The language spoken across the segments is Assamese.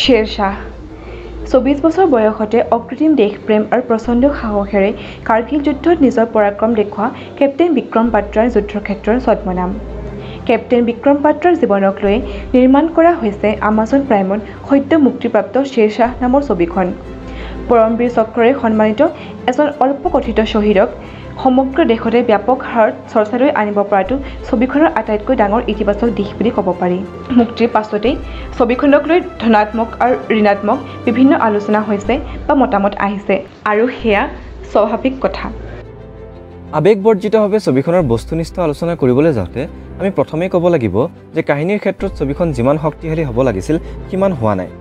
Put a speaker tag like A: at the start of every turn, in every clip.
A: Shershaah 24 বছৰ বয়সতে অকৃত্ৰিম দেশপ্ৰেম আৰু প্ৰচণ্ড সাহসেৰে কাৰ্গিল যুদ্ধত নিজৰ পৰাক্ৰম দেখুওৱা কেপ্টেইন বিক্ৰম বাত্ৰাৰ যুদ্ধক্ষেত্ৰৰ ছদ্মনাম। কেপ্টেইন বিক্ৰম বাত্ৰাৰ জীৱনক লৈ নিৰ্মাণ কৰা হৈছে আমাজন প্ৰাইমত সদ্য মুক্তিপ্ৰাপ্ত শ্বেৰশ্বাহ নামৰ ছবিখন। পৰমবীৰ চক্ৰৰে সন্মানিত এজন অল্প কথিত শ্বহীদক সমগ্ৰ দেশতে ব্যাপক হাৰত চৰ্চালৈ আনিব পৰাটো ছবিখনৰ আটাইতকৈ ডাঙৰ ইতিবাচক দিশ বুলি ক'ব পাৰি। মুক্তিৰ পাছতেই ছবিখনক লৈ ধনাত্মক আৰু ঋণাত্মক বিভিন্ন আলোচনা হৈছে বা মতামত আহিছে আৰু সেয়া স্বাভাৱিক কথা।
B: আৱেগবৰ্জিতভাৱে ছবিখনৰ বস্তুনিষ্ঠ আলোচনা কৰিবলৈ যাওঁতে আমি প্ৰথমেই ক'ব লাগিব যে কাহিনীৰ ক্ষেত্ৰত ছবিখন যিমান শক্তিশালী হ'ব লাগিছিল সিমান হোৱা নাই।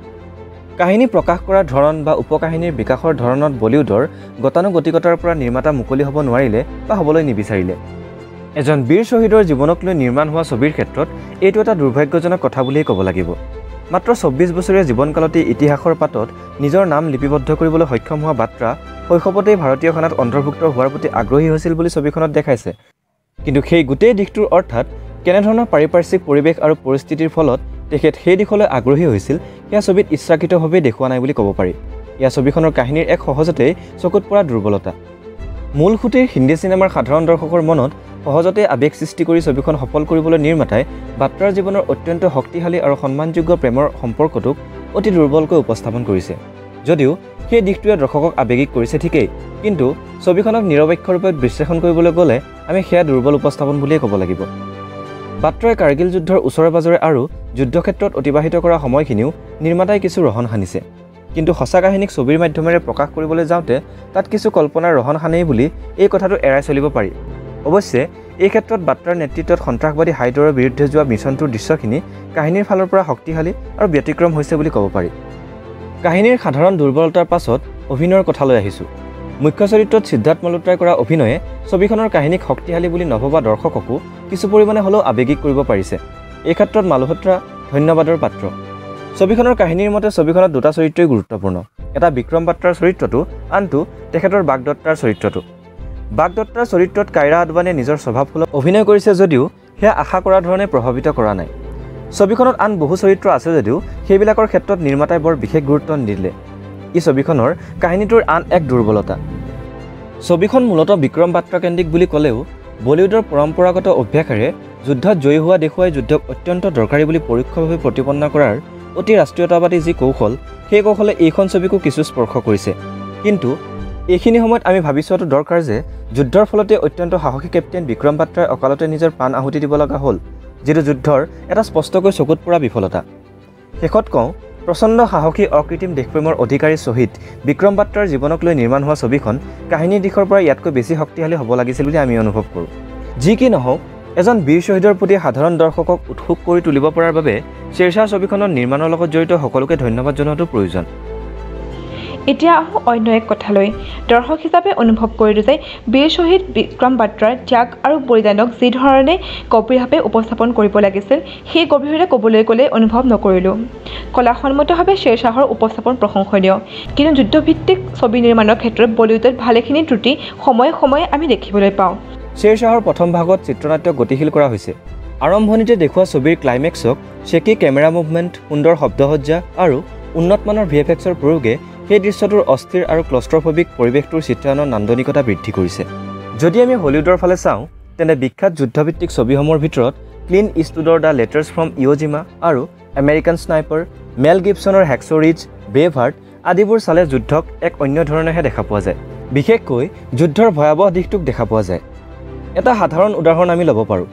B: কাহিনী প্ৰকাশ কৰাৰ ধৰণ বা উপকাহিনীৰ বিকাশৰ ধৰণত বলিউডৰ গতানুগতিকতাৰ পৰা নিৰ্মাতা মুকলি হ'ব নোৱাৰিলে বা হ'বলৈ নিবিচাৰিলে। এজন বীৰ শ্বহীদৰ জীৱনক লৈ নিৰ্মাণ হোৱা ছবিৰ ক্ষেত্ৰত এইটো এটা দুৰ্ভাগ্যজনক কথা বুলিয়েই ক'ব লাগিব। মাত্ৰ 24 বছৰীয়া জীৱনকালতেই ইতিহাসৰ পাতত নিজৰ নাম লিপিবদ্ধ কৰিবলৈ সক্ষম হোৱা বাত্ৰা শৈশৱতেই ভাৰতীয় সেনাত অন্তৰ্ভুক্ত হোৱাৰ প্ৰতি আগ্ৰহী হৈছিল বুলি ছবিখনত দেখাইছে। কিন্তু সেই গোটেই দিশটোৰ অৰ্থাৎ কেনেধৰণৰ পাৰিপাৰ্শ্বিক পৰিৱেশ আৰু পৰিস্থিতিৰ ফলত তেখেত সেই দিশলৈ আগ্ৰহী হৈছিল সেয়া ছবিত ইচ্ছাকৃতভাৱে দেখুওৱা নাই বুলি ক'ব পাৰি। এয়া ছবিখনৰ কাহিনীৰ এক সহজতেই চকুত পৰা দুৰ্বলতা। মূল সুঁতিৰ হিন্দী চিনেমাৰ সাধাৰণ দৰ্শকৰ মনত সহজতে আৱেগ সৃষ্টি কৰি ছবিখন সফল কৰিবলৈ নিৰ্মাতাই বাত্ৰাৰ জীৱনৰ অত্যন্ত শক্তিশালী আৰু সন্মানযোগ্য প্ৰেমৰ সম্পৰ্কটোক অতি দুৰ্বলকৈ উপস্থাপন কৰিছে। যদিও সেই দিশটোৱে দৰ্শকক আৱেগিক কৰিছে ঠিকেই, কিন্তু ছবিখনক নিৰপেক্ষৰূপে বিশ্লেষণ কৰিবলৈ গ'লে আমি সেয়া দুৰ্বল উপস্থাপন বুলিয়েই ক'ব লাগিব। বাত্ৰাই কাৰ্গিল যুদ্ধৰ ওচৰে পাজৰে আৰু যুদ্ধক্ষেত্ৰত অতিবাহিত কৰা সময়খিনিও নিৰ্মাতাই কিছু ৰহণ সানিছে। কিন্তু সঁচা কাহিনীক ছবিৰ মাধ্যমেৰে প্ৰকাশ কৰিবলৈ যাওঁতে তাত কিছু কল্পনাৰ ৰহণ সানেই বুলি এই কথাটো এৰাই চলিব পাৰি। অৱশ্যে এই ক্ষেত্ৰত বাত্ৰাৰ নেতৃত্বত সন্ত্ৰাসবাদী হাইদৰৰ বিৰুদ্ধে যোৱা মিছনটোৰ দৃশ্যখিনি কাহিনীৰ ফালৰ পৰা শক্তিশালী আৰু ব্যতিক্ৰম হৈছে বুলি ক'ব পাৰি। কাহিনীৰ সাধাৰণ দুৰ্বলতাৰ পাছত অভিনয়ৰ কথালৈ আহিছোঁ। মুখ্য চৰিত্ৰত সিদ্ধাৰ্থ মালহোত্ৰাই কৰা অভিনয়ে ছবিখনৰ কাহিনীক শক্তিশালী বুলি নভবা দৰ্শককো কিছু পৰিমাণে হ'লেও আৱেগিক কৰিব পাৰিছে। এই ক্ষেত্ৰত মালহোত্ৰা ধন্যবাদৰ পাত্ৰ। ছবিখনৰ কাহিনীৰ মতে ছবিখনত দুটা চৰিত্ৰই গুৰুত্বপূৰ্ণ। এটা বিক্ৰম বাত্ৰাৰ চৰিত্ৰটো, আনটো তেখেতৰ বাগদত্তাৰ চৰিত্ৰটো। বাগদত্তাৰ চৰিত্ৰত কাইৰা আদৱানীয়ে নিজৰ স্বভাৱসুলভ অভিনয় কৰিছে যদিও সেয়া আশা কৰা ধৰণে প্ৰভাৱিত কৰা নাই। ছবিখনত আন বহু চৰিত্ৰ আছে যদিও সেইবিলাকৰ ক্ষেত্ৰত নিৰ্মাতাই বৰ বিশেষ গুৰুত্ব নিদিলে। ই ছবিখনৰ কাহিনীটোৰ আন এক দুৰ্বলতা। ছবিখন মূলতঃ বিক্ৰম বাত্ৰাকেন্দ্ৰিক বুলি ক'লেও বলিউডৰ পৰম্পৰাগত অভ্যাসেৰে যুদ্ধত জয়ী হোৱা দেখুৱাই যুদ্ধক অত্যন্ত দৰকাৰী বুলি পৰোক্ষভাৱে প্ৰতিপন্ন কৰাৰ অতি ৰাষ্ট্ৰীয়তাবাদী যি কৌশল, সেই কৌশলে এইখন ছবিকো কিছু স্পৰ্শ কৰিছে। কিন্তু এইখিনি সময়ত আমি ভাবি চোৱাটো দৰকাৰ যে যুদ্ধৰ ফলতে অত্যন্ত সাহসী কেপ্টেইন বিক্ৰম বাত্ৰাই অকালতে নিজৰ প্ৰাণ আহুতি দিব লগা হ'ল, যিটো যুদ্ধৰ এটা স্পষ্টকৈ চকুত পৰা বিফলতা। শেষত কওঁ, প্ৰচণ্ড সাহসী অকৃত্ৰিম দেশপ্ৰেমৰ অধিকাৰী শ্বহীদ বিক্ৰম বাত্ৰাৰ জীৱনক লৈ নিৰ্মাণ হোৱা ছবিখন কাহিনীৰ দিশৰ পৰা ইয়াতকৈ বেছি শক্তিশালী হ'ব লাগিছিল বুলি আমি অনুভৱ কৰোঁ। যি কি নহওক, এজন বীৰ শ্বহীদৰ প্ৰতি সাধাৰণ দৰ্শকক উৎসুক কৰি তুলিব পৰাৰ বাবে শ্বেৰশ্বাহ ছবিখনৰ নিৰ্মাণৰ লগত জড়িত সকলোকে ধন্যবাদ জনোৱাটো প্ৰয়োজন।
A: এতিয়া আহোঁ অন্য এক কথালৈ। দৰ্শক হিচাপে অনুভৱ কৰিলোঁ যে বীৰ শ্বহীদ বিক্ৰম বাত্ৰাৰ ত্যাগ আৰু বলিদানক যি ধৰণে গভীৰভাৱে উপস্থাপন কৰিব লাগিছিল সেই গভীৰভাৱে ক'বলৈ গ'লে অনুভৱ নকৰিলোঁ। কলাসন্মতভাৱে শ্বেৰশ্বাহৰ উপস্থাপন প্ৰশংসনীয়, কিন্তু যুদ্ধভিত্তিক ছবি নিৰ্মাণৰ ক্ষেত্ৰত বলিউডত ভালেখিনি ত্ৰুটি সময়ে সময়ে আমি দেখিবলৈ পাওঁ।
B: শ্বেৰশ্বাহৰ প্ৰথম ভাগত চিত্ৰনাট্য গতিশীল কৰা হৈছে। আৰম্ভণিতে দেখুওৱা ছবিৰ ক্লাইমেক্সক চেকি কেমেৰা মুভমেণ্ট, সুন্দৰ শব্দসজ্জা আৰু উন্নতমানৰ VFXৰ প্ৰয়োগে সেই দৃশ্যটোৰ অস্থিৰ আৰু ক্লষ্ট্ৰফবিক পৰিৱেশটোৰ চিত্ৰায়নৰ নান্দনিকতা বৃদ্ধি কৰিছে। যদি আমি হলিউডৰ ফালে চাওঁ, তেন্তে বিখ্যাত যুদ্ধভিত্তিক ছবিসমূহৰ ভিতৰত ক্লিন ইষ্টউডৰ দ্য লেটাৰ্ছ ফ্ৰম ইৱ' জিমা আৰু আমেৰিকান স্নাইপাৰ, মেল গিবছনৰ হেক্স' ৰিজ, ব্ৰেভ হাৰ্ট আদিবোৰ চালে যুদ্ধক এক অন্য ধৰণেহে দেখা পোৱা যায়। বিশেষকৈ যুদ্ধৰ ভয়াৱহ দিশটোক দেখা পোৱা যায়। এটা সাধাৰণ উদাহৰণ আমি ল'ব পাৰোঁ।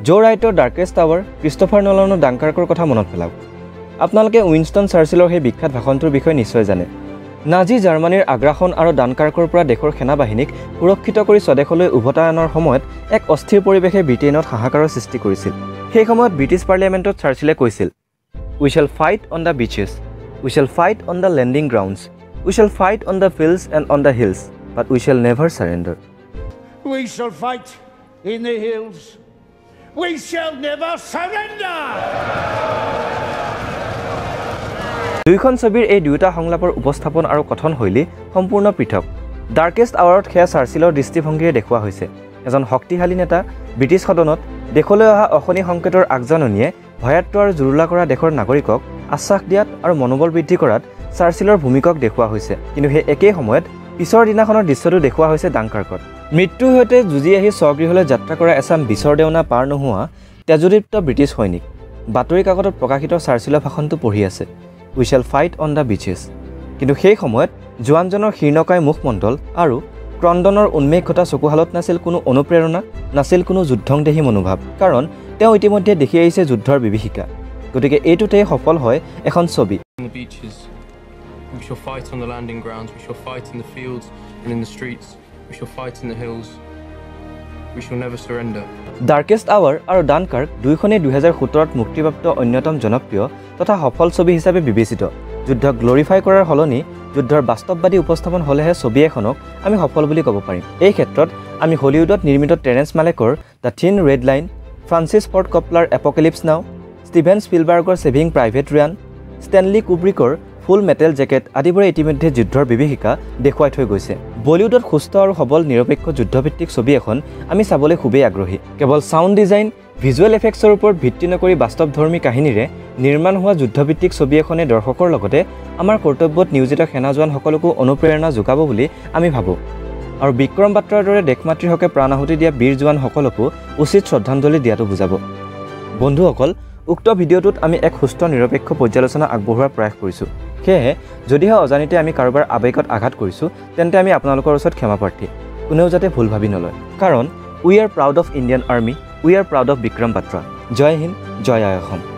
B: জো ৰাইটৰ ডাৰ্কেষ্ট টাৱাৰ, ক্ৰিষ্টফাৰ নলানৰ ডাংকাৰ্কৰ কথা মনত পেলাওক। আপোনালোকে উইনষ্টন চাৰ্চিলৰ সেই বিখ্যাত ভাষণটোৰ বিষয়ে নিশ্চয় জানে। নাজী জাৰ্মানীৰ আগ্ৰাসন আৰু ডানকাৰ্কৰ পৰা দেশৰ সেনাবাহিনীক সুৰক্ষিত কৰি স্বদেশলৈ উভতাই অনাৰ সময়ত এক অস্থিৰ পৰিৱেশে ব্ৰিটেইনত হাহাকাৰৰ সৃষ্টি কৰিছিল। সেই সময়ত ব্ৰিটিছ পাৰ্লিয়ামেণ্টত চাৰ্চিলে কৈছিল, we shall fight on the beaches, we shall fight on the landing grounds, we shall fight on the fields and on the hills, but we shall never surrender.
C: We shall fight in the hills. We shall never surrender.
B: দুইখন ছবিৰ এই দুয়োটা সংলাপৰ উপস্থাপন আৰু কথনশৈলী সম্পূৰ্ণ পৃথক। ডাৰ্কেষ্ট আৱাৰত সেয়া চাৰ্চিলৰ দৃষ্টিভংগীৰে দেখুওৱা হৈছে। এজন শক্তিশালী নেতা ব্ৰিটিছ সদনত দেশলৈ অহা অশনি সংকেতৰ আগজাননীয়ে ভয়াত্ম আৰু জুৰুলা কৰা দেশৰ নাগৰিকক আশ্বাস দিয়াত আৰু মনোবল বৃদ্ধি কৰাত চাৰ্চিলৰ ভূমিকক দেখুওৱা হৈছে কিন্তু সেই একেই সময়ত পিছৰ দিনাখনৰ দৃশ্যটো দেখুওৱা হৈছে ডাংকাৰ্কত মৃত্যুৰ সৈতে যুঁজি আহি স্বগৃহলৈ যাত্ৰা কৰা এচাম বিচৰ দেওনা পাৰ নোহোৱা তেজোদীপ্ত ব্ৰিটিছ সৈনিক বাতৰি কাকতত প্ৰকাশিত চাৰ্চিলৰ ভাষণটো পঢ়ি আছে উই shall fight on the beaches কিন্তু সেই সময়ত জোৱানজনৰ শীৰ্ণকায় মুখমণ্ডল আৰু ক্ৰন্দনৰ উন্মেষ ঘটা চকুহালত নাছিল কোনো অনুপ্ৰেৰণা নাছিল কোনো যুদ্ধংদেহী মনোভাৱ কাৰণ তেওঁ ইতিমধ্যে দেখি আহিছে যুদ্ধৰ বিভীষিকা গতিকে এইটোতেই সফল হয় এখন ছবি
D: We shall fight on the landing grounds, we shall fight in the fields and in the streets, we shall fight in the hills, we shall never surrender.
B: Darkest hour আৰু ডানকাৰ্ক দুইখনেই 2017ত মুক্তিপ্ৰাপ্ত অন্যতম জনপ্ৰিয় তথা সফল ছবি হিচাপে বিবেচিত যুদ্ধক গ্লৰিফাই কৰাৰ সলনি যুদ্ধৰ বাস্তৱবাদী উপস্থাপন হ'লেহে ছবি এখনক আমি সফল বুলি ক'ব পাৰিম এই ক্ষেত্ৰত আমি হলিউডত নিৰ্মিত টেৰেন্স মালেকৰ the thin red line Francis Ford কপলাৰ এপকেলিপছ নাও ষ্টিভেন স্পিলবাৰ্গৰ ছেভিং প্ৰাইভেট ৰিয়ান ষ্টেনলি কুব্ৰিকৰ ফুল মেটেল জেকেট আদিবোৰে ইতিমধ্যে যুদ্ধৰ বিভীষিকা দেখুৱাই থৈ গৈছে বলিউডত সুস্থ আৰু সবল নিৰপেক্ষ যুদ্ধভিত্তিক ছবি এখন আমি চাবলৈ খুবেই আগ্ৰহী কেৱল সাউণ্ড ডিজাইন ভিজুৱেল এফেক্টছৰ ওপৰত ভিত্তি নকৰি বাস্তৱধৰ্মী কাহিনীৰে নিৰ্মাণ হোৱা যুদ্ধভিত্তিক ছবি এখনে দৰ্শকৰ লগতে আমাৰ কৰ্তব্যত নিয়োজিত সেনা জোৱানসকলকো অনুপ্ৰেৰণা যোগাব বুলি আমি ভাবোঁ আৰু বিক্ৰম বাত্ৰাৰ দৰে দেশমাতৃৰ হকে প্ৰাণ আহুতি দিয়া বীৰ জোৱানসকলকো উচিত শ্ৰদ্ধাঞ্জলি দিয়াটো বুজাব বন্ধুসকল উক্ত ভিডিঅ'টোত আমি এক সুস্থ নিৰপেক্ষ পৰ্যালোচনা আগবঢ়োৱাৰ প্ৰয়াস কৰিছোঁ সেয়েহে যদিহে অজানিতে আমি কাৰোবাৰ আৱেগত আঘাত কৰিছোঁ তেন্তে আমি আপোনালোকৰ ওচৰত ক্ষমাপ্ৰাৰ্থী কোনেও যাতে ভুল ভাবি নলয় কাৰণ we are proud of Indian army we are proud of Vikram Batra জয় হিন্দ জয় আই অসম